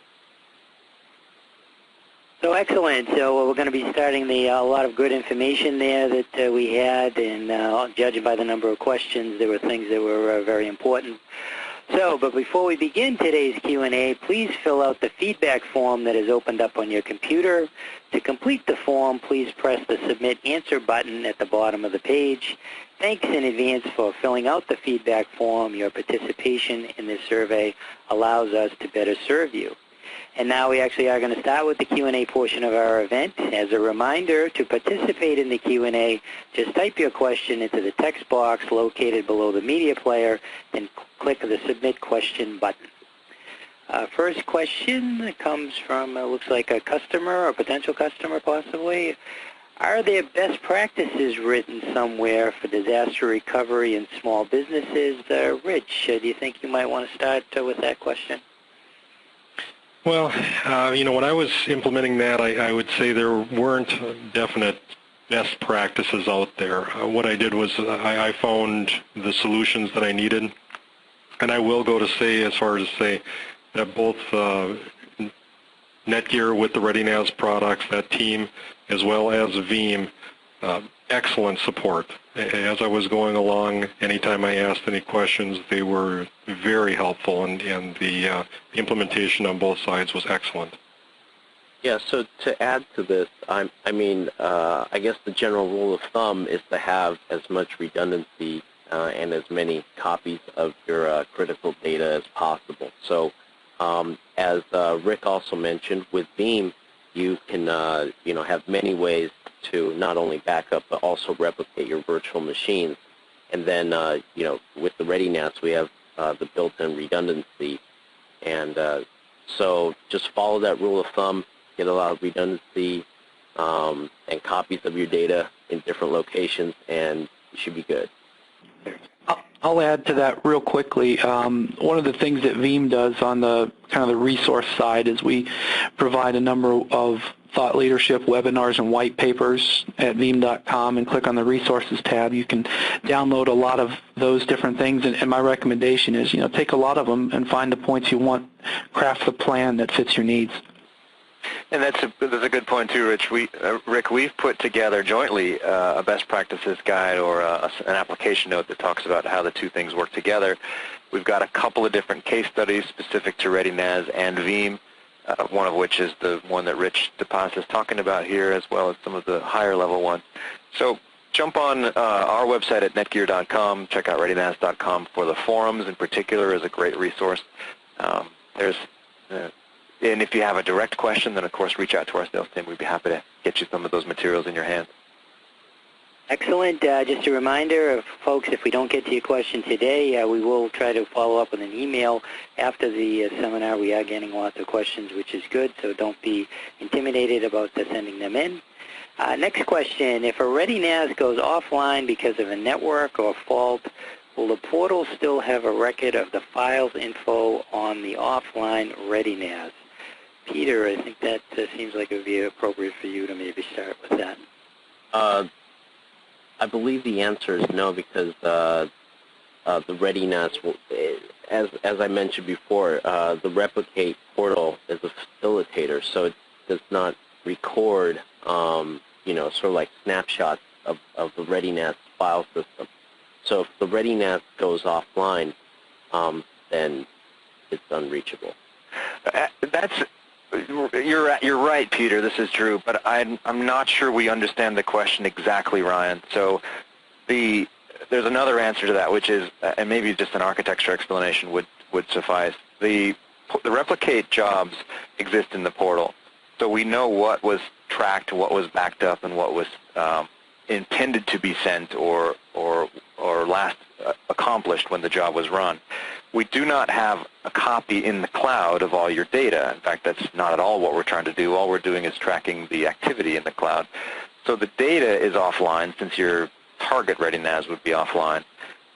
So excellent. So we're going to be starting a lot of good information there that we had, and judging by the number of questions, there were things that were very important. So, but before we begin today's Q&A, please fill out the feedback form that is opened up on your computer. To complete the form, please press the Submit Answer button at the bottom of the page. Thanks in advance for filling out the feedback form. Your participation in this survey allows us to better serve you. And now we actually are going to start with the Q&A portion of our event. As a reminder, to participate in the Q&A, just type your question into the text box located below the media player and click the Submit Question button. First question comes from, looks like a customer or potential customer possibly. Are there best practices written somewhere for disaster recovery in small businesses? Rich, do you think you might want to start with that question? Well, when I was implementing that, I would say there weren't definite best practices out there. What I did was I found the solutions that I needed, and I will go to say, as far as say, that both NETGEAR with the ReadyNAS products, that team, as well as Veeam, excellent support. As I was going along, anytime I asked any questions, they were very helpful, and the implementation on both sides was excellent. Yeah, so to add to this, I guess the general rule of thumb is to have as much redundancy and as many copies of your critical data as possible. So as Rick also mentioned, with Veeam, you can have many ways to not only back up but also replicate your virtual machines. And then with the ReadyNAS, we have the built-in redundancy. And so just follow that rule of thumb, get a lot of redundancy and copies of your data in different locations, and you should be good. I'll add to that real quickly. One of the things that Veeam does on the kind of the resource side is we provide a number of thought leadership, webinars, and white papers at Veeam.com and click on the Resources tab. You can download a lot of those different things, and my recommendation is, take a lot of them and find the points you want, craft the plan that fits your needs. And that's a good point too, Rich. Rick, we've put together jointly a best practices guide or an application note that talks about how the two things work together. We've got a couple of different case studies specific to ReadyNAS and Veeam, one of which is the one that Rich DePass is talking about here, as well as some of the higher level ones. So jump on our website at netgear.com, check out readynas.com for the forums in particular is a great resource. And if you have a direct question, then of course reach out to our sales team. We'd be happy to get you some of those materials in your hands. Excellent. Just a reminder of folks, if we don't get to your question today, we will try to follow up with an email after the seminar. We are getting lots of questions, which is good, so don't be intimidated about sending them in. Next question, if a ReadyNAS goes offline because of a network or fault, will the portal still have a record of the files info on the offline ReadyNAS? Peter, I think that seems like it would be appropriate for you to maybe start with that. I believe the answer is no, because the ReadyNAS will, as I mentioned before, the Replicate portal is a facilitator, so it does not record, sort of like snapshots of the ReadyNAS file system. So if the ReadyNAS goes offline, then it's unreachable. You're right, Peter. This is Drew, but I'm not sure we understand the question exactly, Ryan. So there's another answer to that, which is, and maybe just an architecture explanation would suffice. The replicate jobs exist in the portal, so we know what was tracked, what was backed up, and what was intended to be sent or last accomplished when the job was run. We do not have a copy in the cloud of all your data. In fact, that's not at all what we're trying to do. All we're doing is tracking the activity in the cloud. So the data is offline, since your target ReadyNAS would be offline.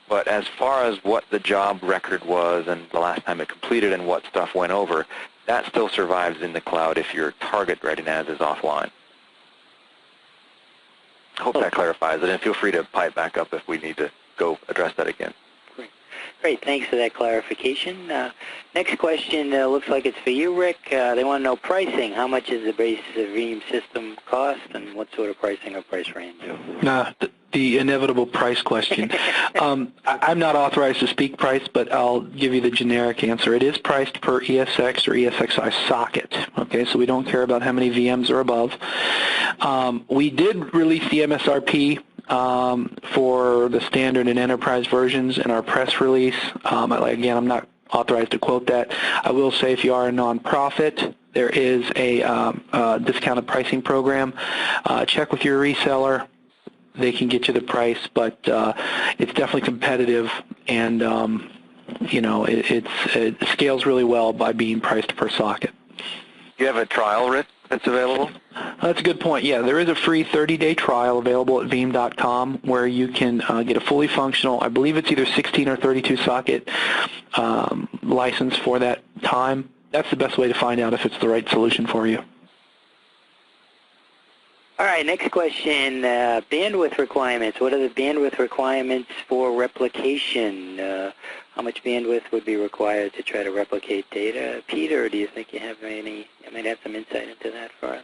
But as far as what the job record was and the last time it completed and what stuff went over, that still survives in the cloud if your target ReadyNAS is offline. I hope that clarifies it, and feel free to pipe back up if we need to go address that again. Great, thanks for that clarification. Next question looks like it's for you, Rick. They want to know pricing. How much is the base Veeam system cost, and what sort of pricing or price range? The inevitable price question. I'm not authorized to speak price, but I'll give you the generic answer. It is priced per ESX or ESXi socket. Okay, so we don't care about how many VMs are above. We did release the MSRP for the standard and enterprise versions in our press release. Again, I'm not authorized to quote that. I will say if you are a nonprofit, there is a discounted pricing program. Check with your reseller. They can get you the price, but it's definitely competitive, and it scales really well by being priced per socket. Do you have a trial, Rick, that's available? That's a good point. Yeah, there is a free 30-day trial available at Veeam.com where you can get a fully functional, I believe it's either 16 or 32 socket license for that time. That's the best way to find out if it's the right solution for you. All right, next question, bandwidth requirements. What are the bandwidth requirements for replication? How much bandwidth would be required to try to replicate data? Peter, do you think you might have some insight into that for us?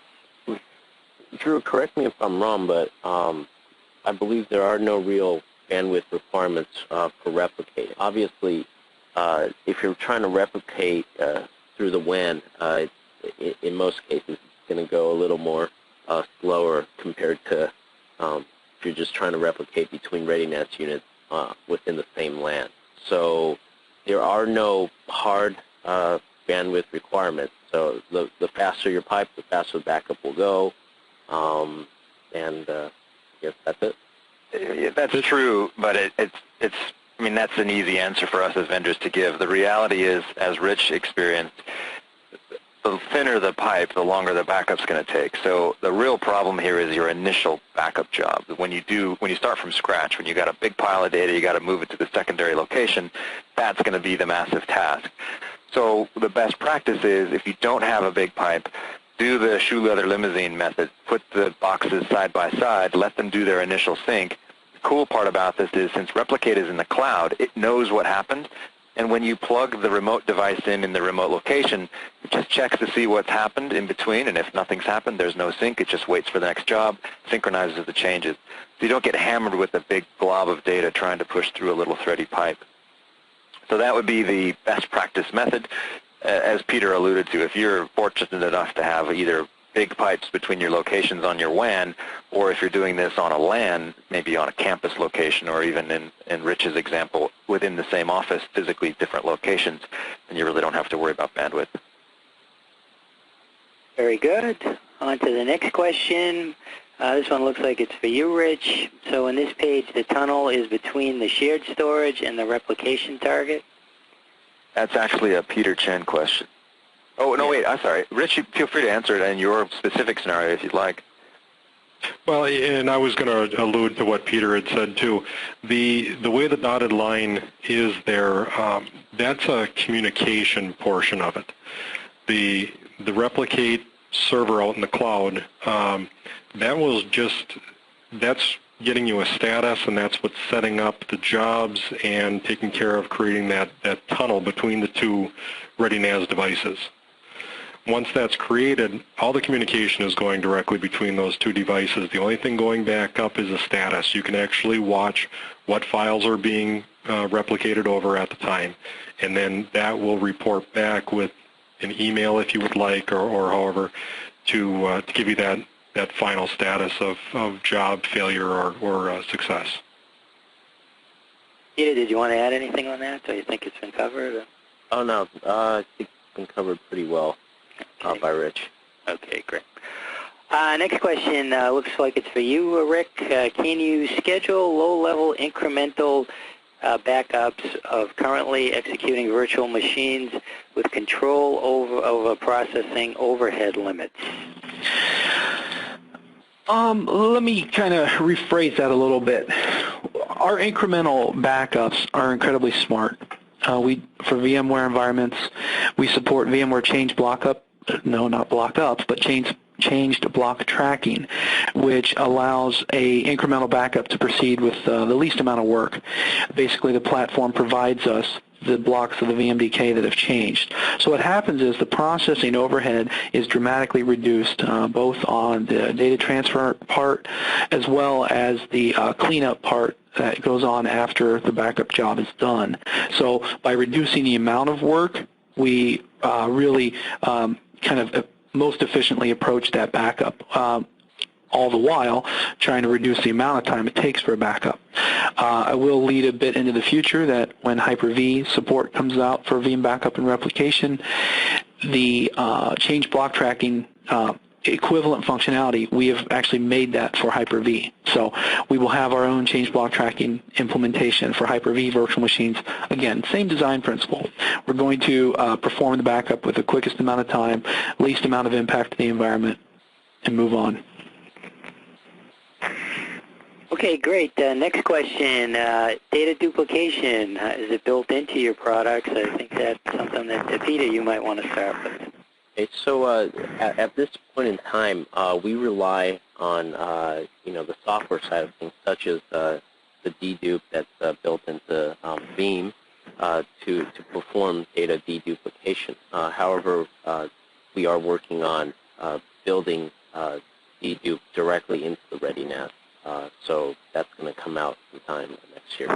Drew, correct me if I'm wrong, but I believe there are no real bandwidth requirements for replicate. Obviously, if you're trying to replicate through the WAN, in most cases it's going to go a little more slower compared to if you're just trying to replicate between ReadyNAS units within the same LAN. So there are no hard bandwidth requirements. So the faster your pipe, the faster the backup will go, and yes, that's it. Yeah, that's true, but that's an easy answer for us as vendors to give. The reality is, as Rich experienced, the thinner the pipe, the longer the backup's going to take. So the real problem here is your initial backup job. When you start from scratch, when you got a big pile of data, you got to move it to the secondary location, that's going to be the massive task. So the best practice is, if you don't have a big pipe, do the shoe leather limousine method, put the boxes side by side, let them do their initial sync. The cool part about this is since Replicate is in the cloud, it knows what happened. And when you plug the remote device in the remote location, it just checks to see what's happened in between, and if nothing's happened, there's no sync. It just waits for the next job, synchronizes the changes. So you don't get hammered with a big glob of data trying to push through a little thready pipe. So that would be the best practice method. As Peter alluded to, if you're fortunate enough to have either big pipes between your locations on your WAN, or if you're doing this on a LAN, maybe on a campus location, or even in Rich's example, within the same office, physically different locations, then you really don't have to worry about bandwidth. Very good. On to the next question. This one looks like it's for you, Rich. So in this page, the tunnel is between the shared storage and the replication target? That's actually a Peter Chen question. Oh, no, wait, I'm sorry. Rich, you feel free to answer it in your specific scenario if you'd like. Well, and I was going to allude to what Peter had said, too. The way the dotted line is there, that's a communication portion of it. The Replicate server out in the cloud, that's getting you a status, and that's what's setting up the jobs and taking care of creating that tunnel between the two ReadyNAS devices. Once that's created, all the communication is going directly between those two devices. The only thing going back up is a status. You can actually watch what files are being replicated over at the time, and then that will report back with an email if you would like, or however, to give you that final status of job failure or success. Peter, did you want to add anything on that, or you think it's been covered? Or? Oh, no. I think it's been covered pretty well by Rich. Okay, great. Next question looks like it's for you, Rick. Can you schedule low-level incremental backups of currently executing virtual machines with control over processing overhead limits? Let me kind of rephrase that a little bit. Our incremental backups are incredibly smart. For VMware environments, we support VMware changed block tracking, which allows a incremental backup to proceed with the least amount of work. Basically, the platform provides us the blocks of the VMDK that have changed. So what happens is the processing overhead is dramatically reduced, both on the data transfer part as well as the cleanup part that goes on after the backup job is done. So by reducing the amount of work, we really kind of most efficiently approach that backup, all the while trying to reduce the amount of time it takes for a backup. I will lead a bit into the future that when Hyper-V support comes out for VM backup and replication, the change block tracking equivalent functionality, we have actually made that for Hyper-V. So we will have our own change block tracking implementation for Hyper-V virtual machines. Again, same design principle. We're going to perform the backup with the quickest amount of time, least amount of impact to the environment, and move on. Okay, great. Next question, data duplication. Is it built into your products? I think that's something that, Peter, you might want to start with. Okay, so at this point in time, we rely on the software side of things, such as the dedupe that's built into Veeam to perform data deduplication. However, we are working on building dedupe directly into the ReadyNAS. So that's going to come out sometime next year.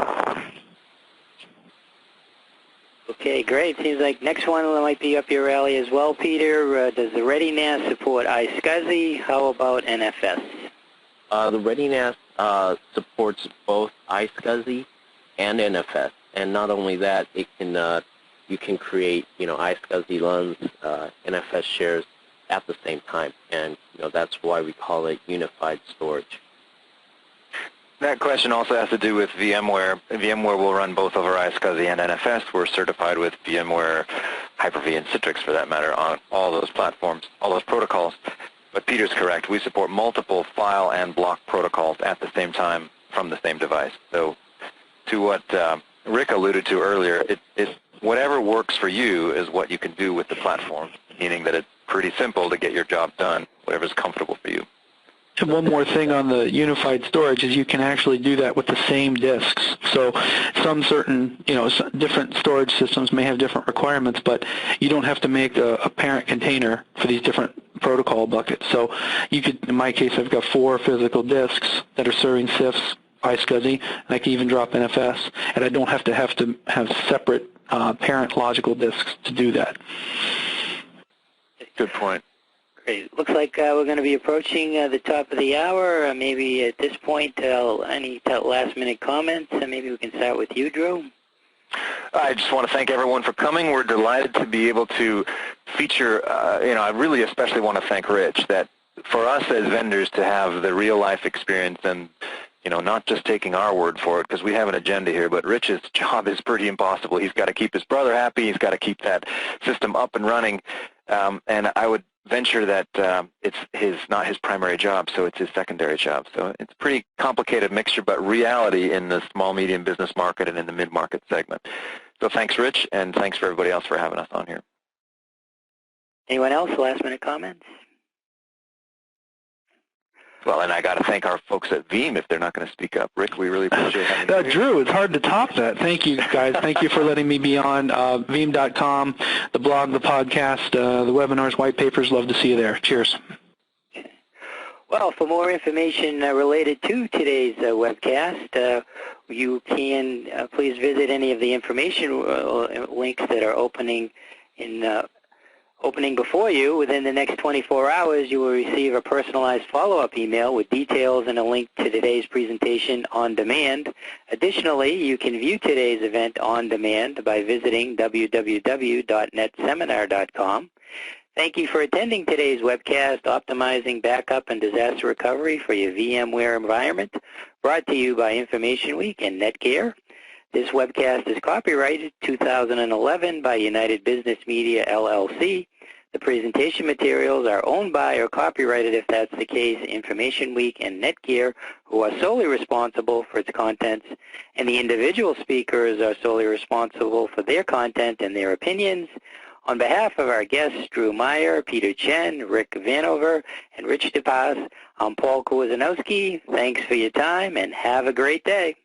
Okay, great. Seems like next one might be up your alley as well, Peter. Does the ReadyNAS support iSCSI? How about NFS? The ReadyNAS supports both iSCSI and NFS, and not only that, it can you can create iSCSI LUNs, NFS shares at the same time, and that's why we call it unified storage. That question also has to do with VMware. VMware will run both over iSCSI and NFS. We're certified with VMware, Hyper-V, and Citrix, for that matter, on all those platforms, all those protocols. But Peter's correct. We support multiple file and block protocols at the same time from the same device. So to what Rick alluded to earlier, whatever works for you is what you can do with the platform, meaning that it pretty simple to get your job done, whatever's comfortable for you. And one more thing on the unified storage is you can actually do that with the same disks. So some certain, different storage systems may have different requirements, but you don't have to make a parent container for these different protocol buckets. So you could, in my case, I've got 4 physical disks that are serving CIFS, iSCSI, and I can even drop NFS, and I don't have to have separate parent logical disks to do that. Good point. Great. Looks like we're going to be approaching the top of the hour. Maybe at this point, any last-minute comments? Maybe we can start with you, Drew. I just want to thank everyone for coming. We're delighted to be able to feature, I really especially want to thank Rich, that for us as vendors to have the real-life experience and, not just taking our word for it, because we have an agenda here, but Rich's job is pretty impossible. He's got to keep his brother happy. He's got to keep that system up and running. And I would venture that it's not his primary job, so it's his secondary job. So it's a pretty complicated mixture, but reality in the small, medium business market and in the mid-market segment. So thanks, Rich, and thanks for everybody else for having us on here. Anyone else? Last-minute comments? Well, and I got to thank our folks at Veeam if they're not going to speak up. Rick, we really appreciate having you here. Drew, it's hard to top that. Thank you, guys. Thank you for letting me be on Veeam.com, the blog, the podcast, the webinars, white papers. Love to see you there. Cheers. Well, for more information related to today's webcast, you can please visit any of the information links that are opening before you. Within the next 24 hours, you will receive a personalized follow-up email with details and a link to today's presentation on demand. Additionally, you can view today's event on demand by visiting www.netseminar.com. Thank you for attending today's webcast, Optimizing Backup and Disaster Recovery for Your VMware Environment, brought to you by Information Week and NETGEAR. This webcast is copyrighted 2011 by United Business Media, LLC. The presentation materials are owned by or copyrighted, if that's the case, Information Week and NETGEAR, who are solely responsible for its contents, and the individual speakers are solely responsible for their content and their opinions. On behalf of our guests, Drew Meyer, Peter Chen, Rick Vanover, and Rich DePaz, I'm Paul Kowazanowski. Thanks for your time, and have a great day.